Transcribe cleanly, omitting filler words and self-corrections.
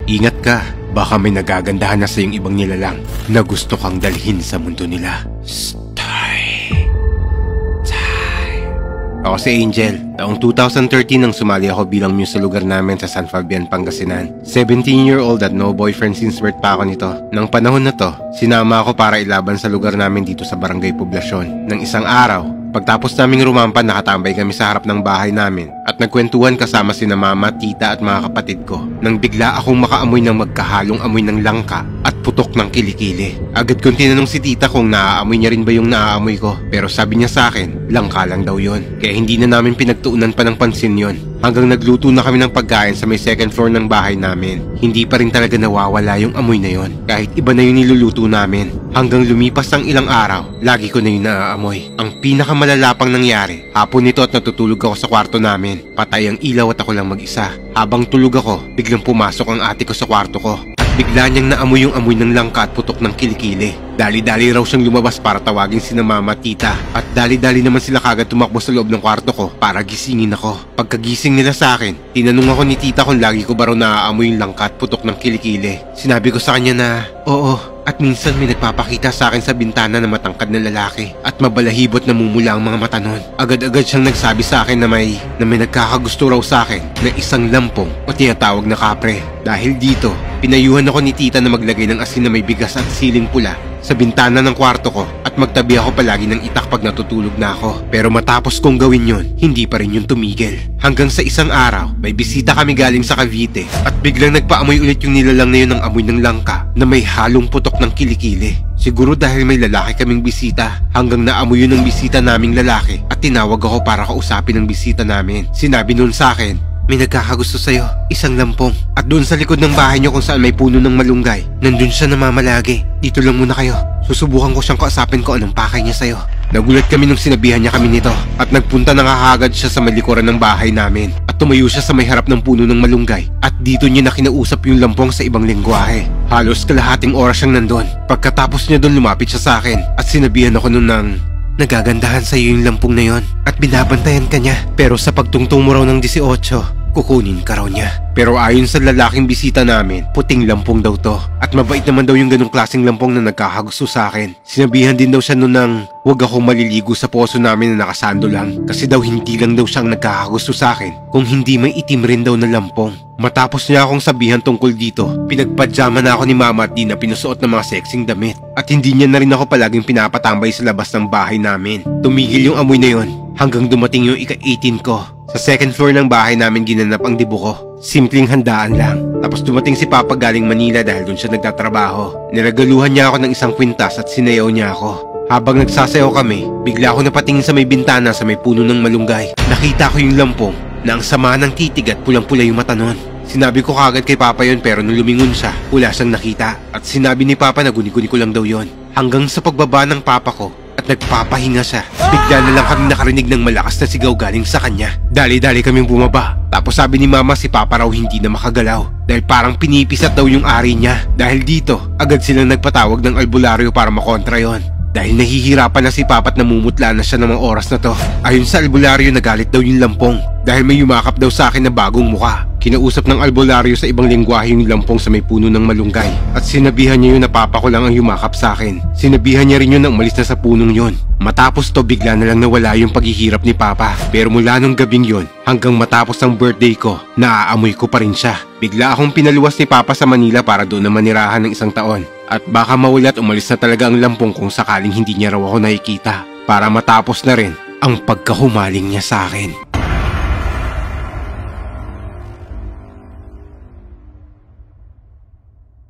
Ingat ka, baka may nagagandahan na sa yung ibang nilalang na gusto kang dalhin sa mundo nila. Ako si Angel. Taong 2013 nang sumali ako bilang muse sa lugar namin sa San Fabian, Pangasinan. 17-year-old at no boyfriend since birth pa ako nito. Nang panahon na to, sinama ako para ilaban sa lugar namin dito sa Barangay Poblasyon. Nang isang araw, pagtapos naming rumampa, nakatambay kami sa harap ng bahay namin at nagkwentuhan kasama sina mama, tita at mga kapatid ko. Nang bigla akong makaamoy ng magkahalong amoy ng langka at putok ng kilikili. Agad kong tinanong si tita kung naaamoy niya rin ba yung naaamoy ko, pero sabi niya sa akin, langka lang daw yon. Kaya hindi na namin pinagtuunan pa ng pansin yon. Hanggang nagluto na kami ng pagkain sa may second floor ng bahay namin. Hindi pa rin talaga nawawala yung amoy na yon. Kahit iba na yung niluluto namin. Hanggang lumipas ang ilang araw, lagi ko na yung naaamoy. Ang pinakamalalapang nangyari, hapon nito at natutulog ako sa kwarto namin. Patay ang ilaw at ako lang mag-isa. Habang tulog ako, biglang pumasok ang ate ko sa kwarto ko. Bigla niyang naamoy yung amoy ng langka at putok ng kilikili. Dali-dali raw siyang lumabas para tawagin sina mama at tita. At dali-dali naman sila kagad tumakbo sa loob ng kwarto ko para gisingin ako. Pagkagising nila sa akin, tinanong ako ni tita kung lagi ko ba raw naaamoy yung langka at putok ng kilikili. Sinabi ko sa kanya na, oo. At minsan may nagpapakita sa akin sa bintana na matangkad na lalaki at mabalahibot na mumula ang mga mata nun. Agad-agad siyang nagsabi sa akin na may nagkakagusto raw sa akin na isang lampong o tinatawag na kapre. Dahil dito, pinayuhan ako ni tita na maglagay ng asin na may bigas at siling pula sa bintana ng kwarto ko at magtabi ako palagi ng itak pag natutulog na ako. Pero matapos kong gawin yon, hindi pa rin yun tumigil. Hanggang sa isang araw, may bisita kami galing sa Cavite at biglang nagpaamoy ulit yung nilalang na yun ng amoy ng langka na may halong putok ng kilikili. Siguro dahil may lalaki kaming bisita, hanggang naamoy yun ng bisita naming lalaki at tinawag ako para kausapin ng bisita namin. Sinabi nun sa akin, may nagkakagusto sa'yo, isang lampong. At doon sa likod ng bahay niyo kung saan may puno ng malunggay, nandun siya namamalagi. Dito lang muna kayo. Susubukan ko siyang kausapin ko anong pakay niya sa'yo. Nagulat kami nung sinabihan niya kami nito at nagpunta na kagad siya sa malikuran ng bahay namin at tumayo siya sa may harap ng puno ng malunggay at dito niya na kinausap yung lampong sa ibang lengguwahe. Halos kalahating oras siyang nandun. Pagkatapos niya doon, lumapit siya sa akin at sinabihan ako nun ng, nagagandahan sa'yo yung lampong na yon at binabantayan ka niya. Pero sa pagtungtong mo raw ng 18, kukunin ka raw niya. Pero ayon sa lalaking bisita namin, puting lampong daw to. At mabait naman daw yung ganong klaseng lampong na nagkakagusto sa akin. Sinabihan din daw siya noon ng huwag akong maliligo sa poso namin na nakasando lang. Kasi daw hindi lang daw siyang nagkakagusto sa akin kung hindi may itim rin daw na lampong. Matapos niya akong sabihan tungkol dito, pinagpadyama na ako ni mama at di na pinusuot ng mga sexing damit. At hindi niya na rin ako palaging pinapatambay sa labas ng bahay namin. Tumigil yung amoy na yon hanggang dumating yung ika-18 ko. Sa second floor ng bahay namin ginanap ang dibo ko. Simpleng handaan lang. Tapos dumating si Papa galing Manila dahil doon siya nagtatrabaho. Niragaluhan niya ako ng isang kwintas at sinayaw niya ako. Habang nagsasayaw kami, bigla ako napatingin sa may bintana sa may puno ng malunggay. Nakita ko yung lampong na ang sama ng titig at pulang-pula yung mata nun. Sinabi ko kagad kay Papa yon pero nung lumingon siya, wala siyang nakita. At sinabi ni Papa na guni-guni ko lang daw yon. Hanggang sa pagbaba ng Papa ko at nagpapahinga siya, bigla na lang kami nakarinig ng malakas na sigaw galing sa kanya. Dali-dali kaming bumaba. Tapos sabi ni Mama si Papa raw hindi na makagalaw dahil parang pinipisat daw yung ari niya. Dahil dito, agad silang nagpatawag ng albularyo para makontra yon. Dahil nahihirapan na si Papa at namumutla na siya ng mga oras na to. Ayon sa albularyo, nagalit daw yung lampong dahil may yumakap daw sa akin na bagong muka. Kinausap ng albularyo sa ibang lengguwahe yung lampong sa may puno ng malunggay at sinabihan niya yun na Papa ko lang ang yumakap sa akin. Sinabihan niya rin yun na umalis na sa punong yun. Matapos to, bigla na lang nawala yung paghihirap ni Papa. Pero mula nung gabing yun hanggang matapos ang birthday ko, naaamoy ko pa rin siya. Bigla akong pinaluwas ni Papa sa Manila para doon na manirahan ng isang taon. At baka mawala at umalis na talaga ang lampong kung sakaling hindi niya raw ako nakikita. Para matapos na rin ang pagkahumaling niya sa akin.